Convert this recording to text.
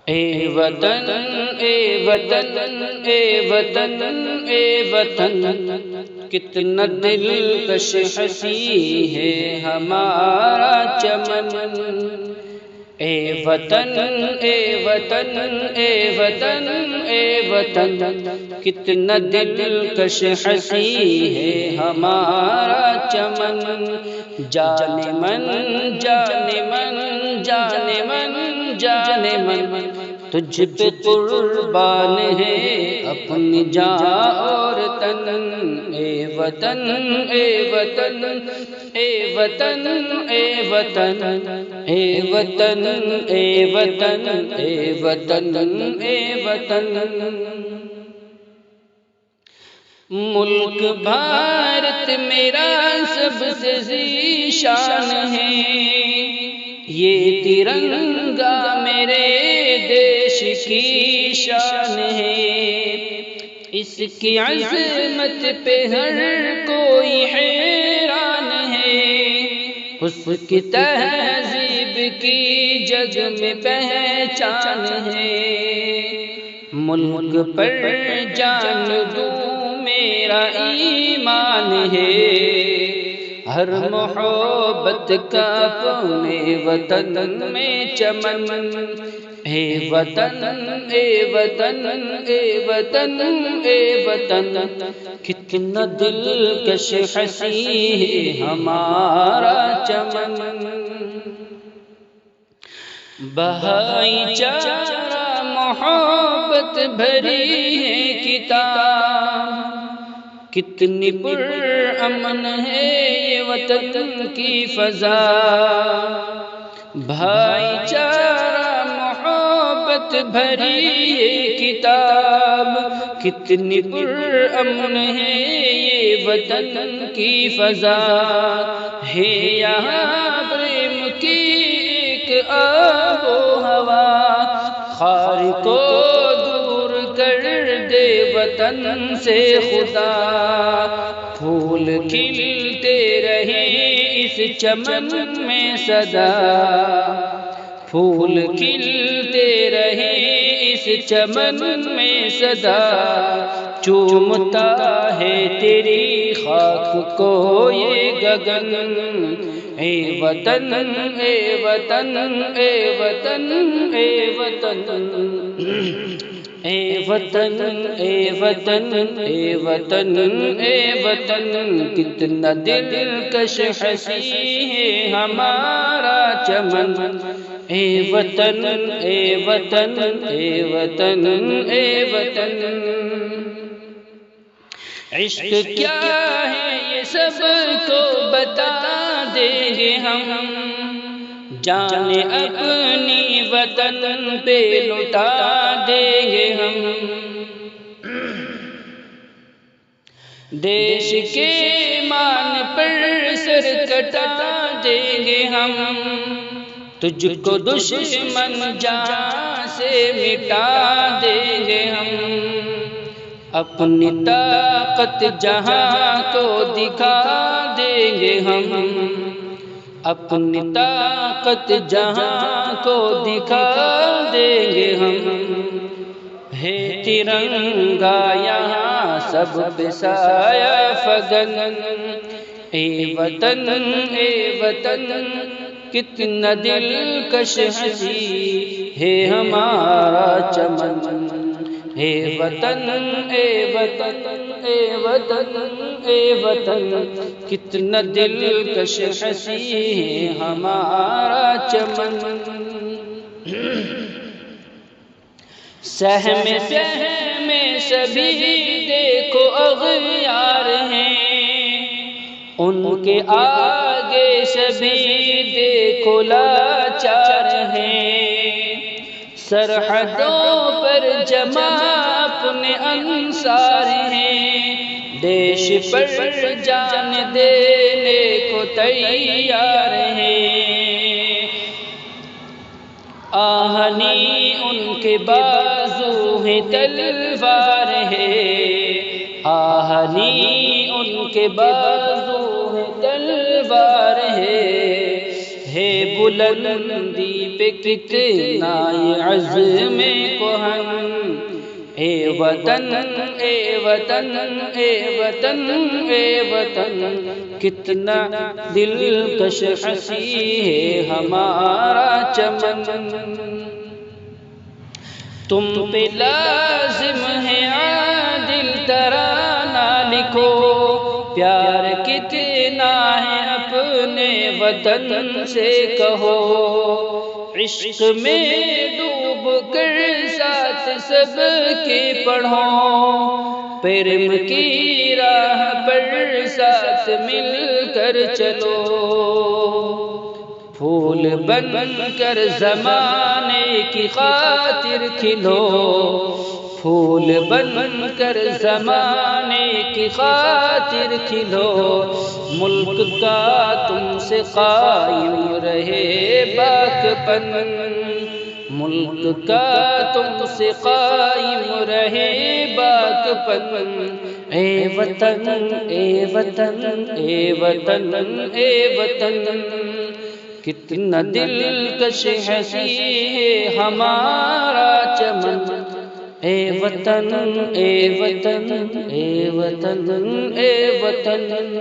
اے وطن اے وطن اے وطن اے وطن، کتنا دلکش ہنسی ہے ہمارا چمن۔ اے وطن اے وطن اے وطن اے وطن، کتنا دلکش ہنسی ہے ہمارا چمن۔ جانے من جانے من جانے من جانے من، تجھ پہ قربان ہے اپنی جان اور تن۔ اے وطن اے وطن اے وطن اے وطن اے وطن اے وطن اے وطن اے وطن۔ ملک بھارت میرا سب سے ذیشان ہے، یہ ترنگا میرے دیش کی شان ہے۔ اس کی عظمت پہ ہر کوئی حیران ہے، اس کی تہذیب کی جگ میں پہچان ہے۔ ملک پر جان دوں میرا ایمان ہے، ہر محبت کا اپنے وطن میں چمن۔ اے وطن اے وطن اے وطن اے وطن، کتنا دلکش ہنسی ہے ہمارا چمن۔ بھائی چارہ محبت بھری ہے کتاب، کتنی پرامن ہے یہ وطن کی فضا۔ بھائی چارہ محبت بھری ہے کتاب، کتنی پرامن ہے یہ وطن کی فضا۔ ہے یہاں پریم کی ایک آب و ہوا، خار کو دور کر دے وطن سے خدا۔ پھول کھلتے رہے اس چمن میں سدا، پھول کھلتے رہے اس چمن میں سدا۔ چومتا ہے تیری خاک کو یہ گگن۔ اے وطن اے وطن اے وطن اے وطن اے وطن اے وطن اے وطن اے وطن، کتنا دلکش ہنسی ہے ہمارا چمن۔ اے وطن اے وطن اے وطن اے وطن۔ عشق کیا ہے یہ سب کو بتا دیں گے ہم، جان اپنی وطن پہ لٹا دیں گے ہم۔ دیش کے مان پر سر کٹا دیں گے ہم، تجھ کو دشمن جان سے مٹا دیں گے ہم۔ اپنی طاقت جہاں کو دکھا دیں گے ہم، اپنی طاقت جہاں کو دکھا دیں گے ہم۔ ہے ترنگا یہاں سب پہ سایہ فگن۔ اے وطن اے وطن، کتنا دلکش ہنسی ہے ہمارا چمن۔ اے وطن اے وطن اے وطن اے وطن، کتنا دلکش ہنسی ہے ہمارا چمن۔ سہم سہم سبھی دیکھو اغیار ہیں، ان کے آگے سبھی دیکھو لاچار ہیں۔ سرحدوں پر جمع اپنے انصار ہیں، دیش پر جان دینے کو تیار ہیں۔ آہنی ان کے بازو ہیں تلوار ہے، آہنی ان کے بازو ہیں تلوار ہے۔ بلندی پہ کتنا یہ عزم کہن، اے وطن اے وطن اے وطن اے وطن، کتنا دلکش ہنسی ہے ہمارا چمن، تم پہ لازم ہے عادل ترانہ لکھو، پیار کتنا ہے اپنے وطن سے کہو، عشق میں ڈوب کر ساتھ سب کے پڑھو، پریم کی راہ پر ساتھ مل کر چلو، پھول بن کر زمانے کی خاطر کھلو، پھول بن کر زمانے کی خاطر کھلو، ملک کا تم سے قائم رہے باک پن، ملک کا تم سے قائم رہے باک پن، اے وطن اے وطن اے وطن اے وطن، کتنا دلکش ہنسی ہے ہمارا چمن، اے وطن اے وطن اے وطن اے وطن۔